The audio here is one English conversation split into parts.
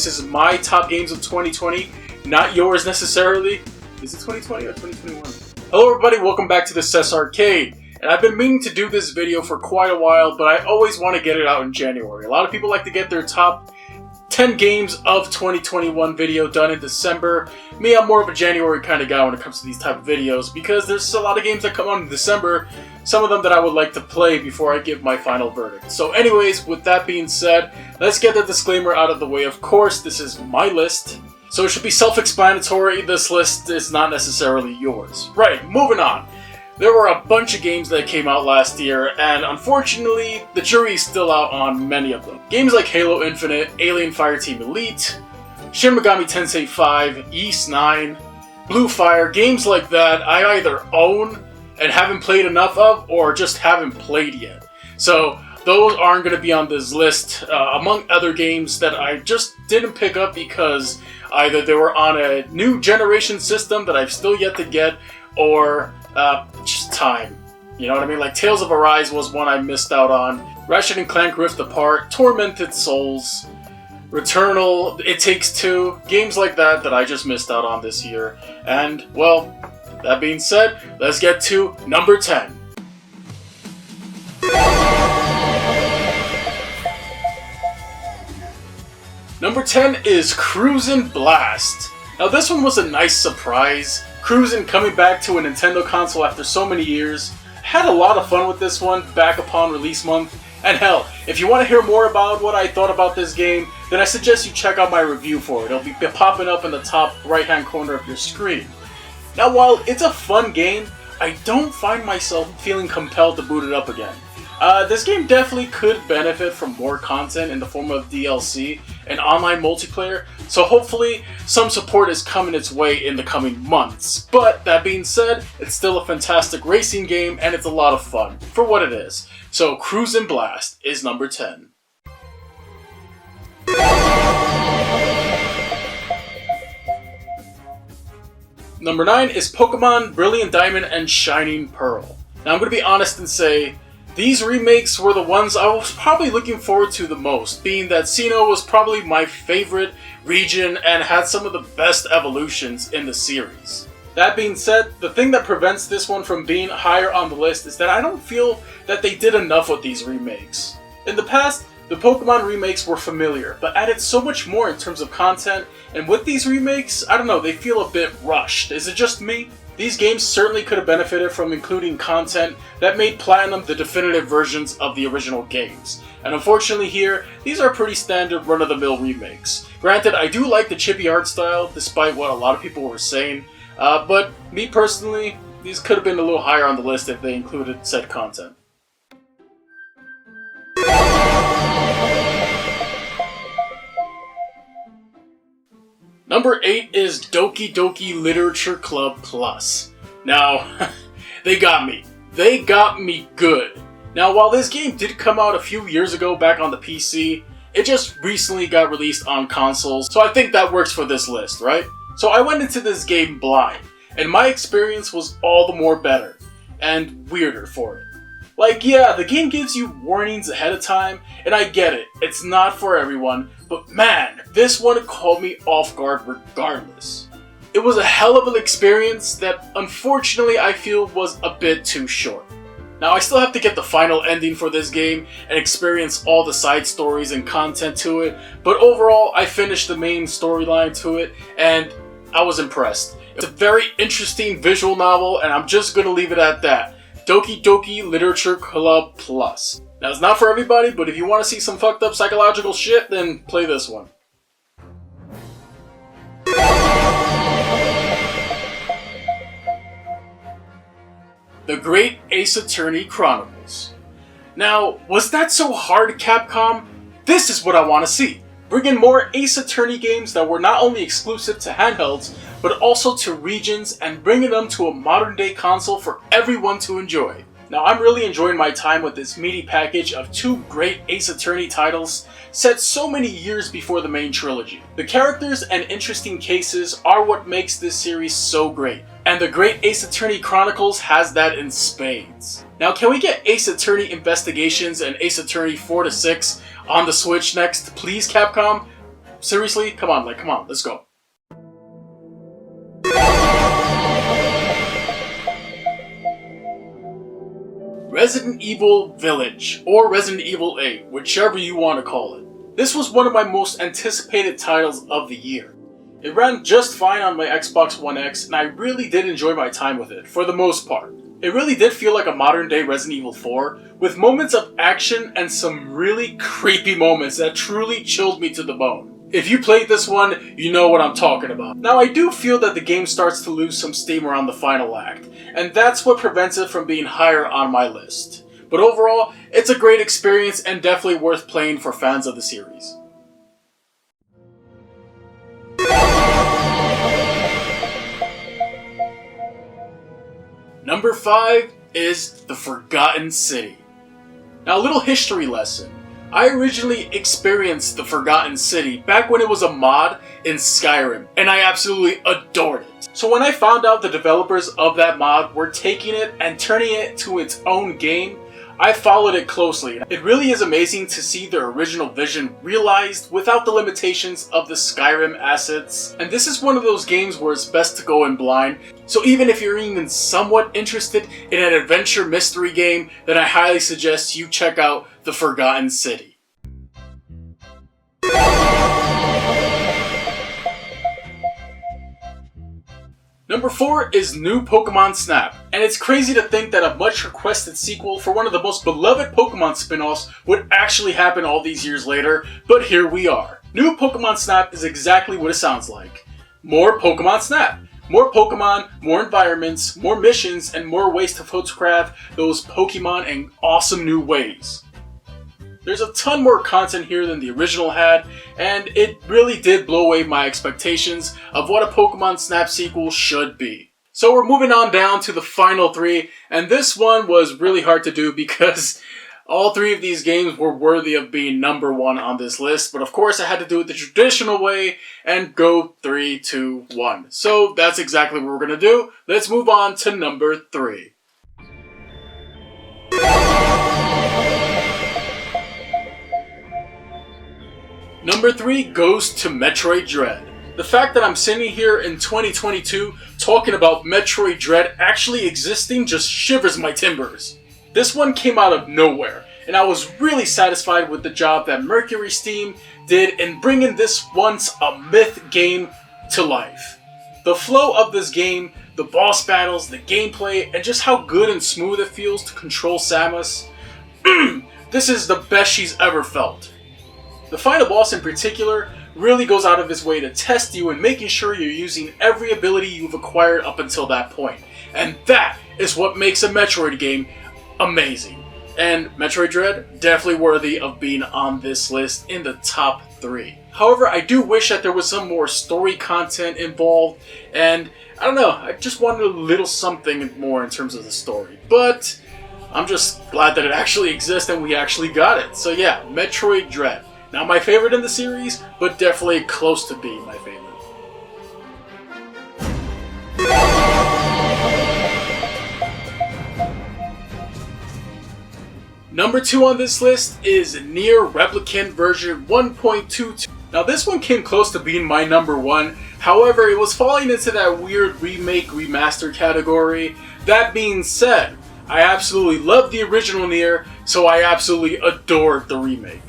This is my top games of 2020, not yours necessarily. Is it 2020 or 2021? Hello everybody, welcome back to the CES Arcade. And I've been meaning to do this video for quite a while, but I always want to get it out in January. A lot of people like to get their top 10 games of 2021 video done in December. Me, I'm more of a January kind of guy when it comes to these type of videos because there's a lot of games that come out in December, some of them that I would like to play before I give my final verdict. So anyways, with that being said, let's get the disclaimer out of the way. Of course, this is my list, so it should be self-explanatory. This list is not necessarily yours. Right, moving on. There were a bunch of games that came out last year, and unfortunately, the jury is still out on many of them. Games like Halo Infinite, Alien Fireteam Elite, Shin Megami Tensei 5, Ys 9, Blue Fire, games like that I either own and haven't played enough of, or just haven't played yet. So those aren't going to be on this list, among other games that I just didn't pick up because either they were on a new generation system that I've still yet to get, or just time. You know what I mean? Like Tales of Arise was one I missed out on. Ratchet & Clank Rift Apart, Tormented Souls, Returnal, It Takes Two, games like that that I just missed out on this year. And, well, that being said, let's get to number 10. Number 10 is Cruisin' Blast. Now this one was a nice surprise. Cruisin' coming back to a Nintendo console after so many years. Had a lot of fun with this one back upon release month. And hell, if you want to hear more about what I thought about this game, then I suggest you check out my review for it. It'll be popping up in the top right hand corner of your screen. Now while it's a fun game, I don't find myself feeling compelled to boot it up again. This game definitely could benefit from more content in the form of DLC and online multiplayer, so hopefully some support is coming its way in the coming months. But that being said, it's still a fantastic racing game and it's a lot of fun for what it is. So Cruisin' Blast is number 10. Number 9 is Pokemon Brilliant Diamond and Shining Pearl. Now I'm going to be honest and say, these remakes were the ones I was probably looking forward to the most, being that Sinnoh was probably my favorite region and had some of the best evolutions in the series. That being said, the thing that prevents this one from being higher on the list is that I don't feel that they did enough with these remakes. In the past, the Pokemon remakes were familiar, but added so much more in terms of content, and with these remakes, I don't know, they feel a bit rushed. Is it just me? These games certainly could have benefited from including content that made Platinum the definitive versions of the original games. And unfortunately here, these are pretty standard run-of-the-mill remakes. Granted, I do like the chibi art style, despite what a lot of people were saying, but me personally, these could have been a little higher on the list if they included said content. Number 8 is Doki Doki Literature Club Plus. Now, they got me. They got me good. Now, while this game did come out a few years ago back on the PC, it just recently got released on consoles, so I think that works for this list, right? So I went into this game blind, and my experience was all the more better, and weirder for it. Like, yeah, the game gives you warnings ahead of time, and I get it, it's not for everyone, but man, this one caught me off guard regardless. It was a hell of an experience that unfortunately I feel was a bit too short. Now I still have to get the final ending for this game and experience all the side stories and content to it, but overall I finished the main storyline to it and I was impressed. It's a very interesting visual novel and I'm just gonna leave it at that. Doki Doki Literature Club Plus. Now it's not for everybody, but if you want to see some fucked up psychological shit, then play this one. The Great Ace Attorney Chronicles. Now, was that so hard, Capcom? This is what I want to see. Bring in more Ace Attorney games that were not only exclusive to handhelds, but also to regions, and bringing them to a modern day console for everyone to enjoy. Now I'm really enjoying my time with this meaty package of two great Ace Attorney titles set so many years before the main trilogy. The characters and interesting cases are what makes this series so great, and the Great Ace Attorney Chronicles has that in spades. Now can we get Ace Attorney Investigations and Ace Attorney 4 to 6 on the Switch next, please Capcom? seriously? Come on, let's go. Resident Evil Village, or Resident Evil 8, whichever you want to call it. This was one of my most anticipated titles of the year. It ran just fine on my Xbox One X, and I really did enjoy my time with it, for the most part. It really did feel like a modern day Resident Evil 4, with moments of action and some really creepy moments that truly chilled me to the bone. If you played this one, you know what I'm talking about. Now, I do feel that the game starts to lose some steam around the final act, and that's what prevents it from being higher on my list. But overall, it's a great experience and definitely worth playing for fans of the series. Number 5 is The Forgotten City. Now, a little history lesson. I originally experienced The Forgotten City back when it was a mod in Skyrim, and I absolutely adored it. So when I found out the developers of that mod were taking it and turning it to its own game, I followed it closely. It really is amazing to see their original vision realized without the limitations of the Skyrim assets. And this is one of those games where it's best to go in blind. So even if you're even somewhat interested in an adventure mystery game, then I highly suggest you check out The Forgotten City. Number 4 is New Pokemon Snap, and it's crazy to think that a much requested sequel for one of the most beloved Pokemon spin-offs would actually happen all these years later, but here we are. New Pokemon Snap is exactly what it sounds like. More Pokemon Snap. More Pokemon, more environments, more missions, and more ways to photograph those Pokemon in awesome new ways. There's a ton more content here than the original had, and it really did blow away my expectations of what a Pokemon Snap sequel should be. So we're moving on down to the final 3, and this one was really hard to do because all 3 of these games were worthy of being number 1 on this list, but of course I had to do it the traditional way and go 3, 2, 1. So that's exactly what we're going to do. Let's move on to number 3. Number 3 goes to Metroid Dread. The fact that I'm sitting here in 2022 talking about Metroid Dread actually existing just shivers my timbers. This one came out of nowhere, and I was really satisfied with the job that Mercury Steam did in bringing this once a myth game to life. The flow of this game, the boss battles, the gameplay, and just how good and smooth it feels to control Samus. This is the best she's ever felt. The final boss in particular really goes out of his way to test you and making sure you're using every ability you've acquired up until that point. And that is what makes a Metroid game amazing. And Metroid Dread, definitely worthy of being on this list in the top 3. However, I do wish that there was some more story content involved, and I don't know, I just wanted a little something more in terms of the story. But I'm just glad that it actually exists and we actually got it. So yeah, Metroid Dread. Not my favorite in the series, but definitely close to being my favorite. Number 2 on this list is Nier Replicant version 1.22. Now this one came close to being my number 1, however it was falling into that weird remake remaster category. That being said, I absolutely love the original Nier, so I absolutely adored the remake.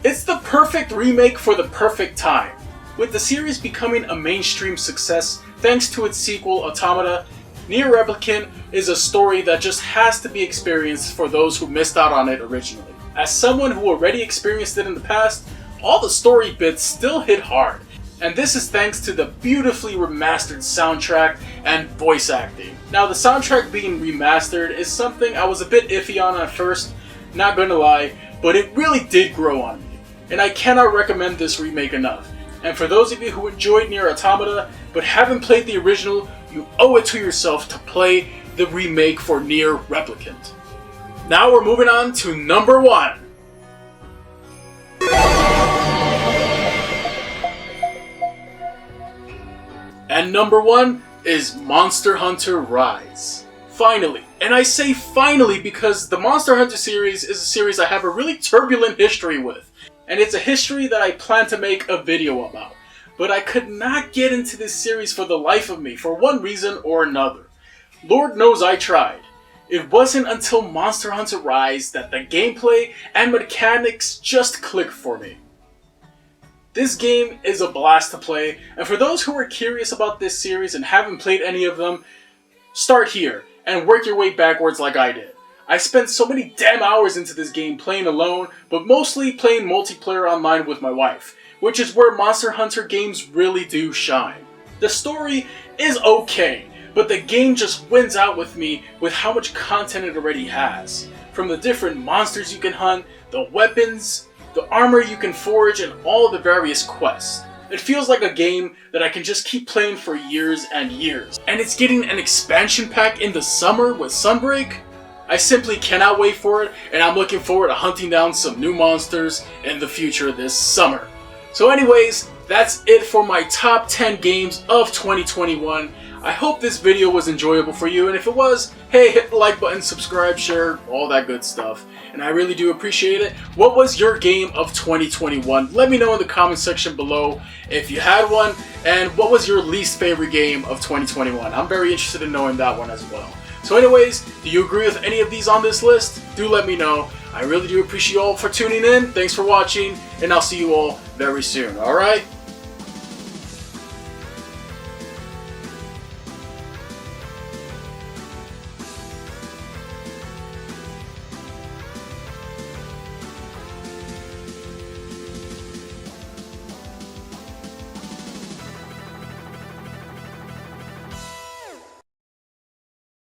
It's the perfect remake for the perfect time. With the series becoming a mainstream success thanks to its sequel, Automata, Nier Replicant is a story that just has to be experienced for those who missed out on it originally. As someone who already experienced it in the past, all the story bits still hit hard, and this is thanks to the beautifully remastered soundtrack and voice acting. Now the soundtrack being remastered is something I was a bit iffy on at first, not gonna lie, but it really did grow on me. And I cannot recommend this remake enough. And for those of you who enjoyed Nier Automata but haven't played the original, you owe it to yourself to play the remake for Nier Replicant. Now we're moving on to number 1. And number 1 is Monster Hunter Rise. Finally. And I say finally because the Monster Hunter series is a series I have a really turbulent history with. and it's a history that I plan to make a video about. But I could not get into this series for the life of me, for one reason or another. Lord knows I tried. It wasn't until Monster Hunter Rise that the gameplay and mechanics just clicked for me. This game is a blast to play, and for those who are curious about this series and haven't played any of them, start here and work your way backwards like I did. I spent so many damn hours into this game playing alone, but mostly playing multiplayer online with my wife, which is where Monster Hunter games really do shine. The story is okay, but the game just wins out with me with how much content it already has. From the different monsters you can hunt, the weapons, the armor you can forge, and all the various quests. It feels like a game that I can just keep playing for years and years. And it's getting an expansion pack in the summer with Sunbreak. I simply cannot wait for it, and I'm looking forward to hunting down some new monsters in the future this summer. So anyways, that's it for my top 10 games of 2021. I hope this video was enjoyable for you, and if it was, hey, hit the like button, subscribe, share, all that good stuff. And I really do appreciate it. What was your game of 2021? Let me know in the comment section below if you had one, and what was your least favorite game of 2021? I'm very interested in knowing that one as well. So anyways, do you agree with any of these on this list? Do let me know. I really do appreciate you all for tuning in. Thanks for watching, and I'll see you all very soon, alright?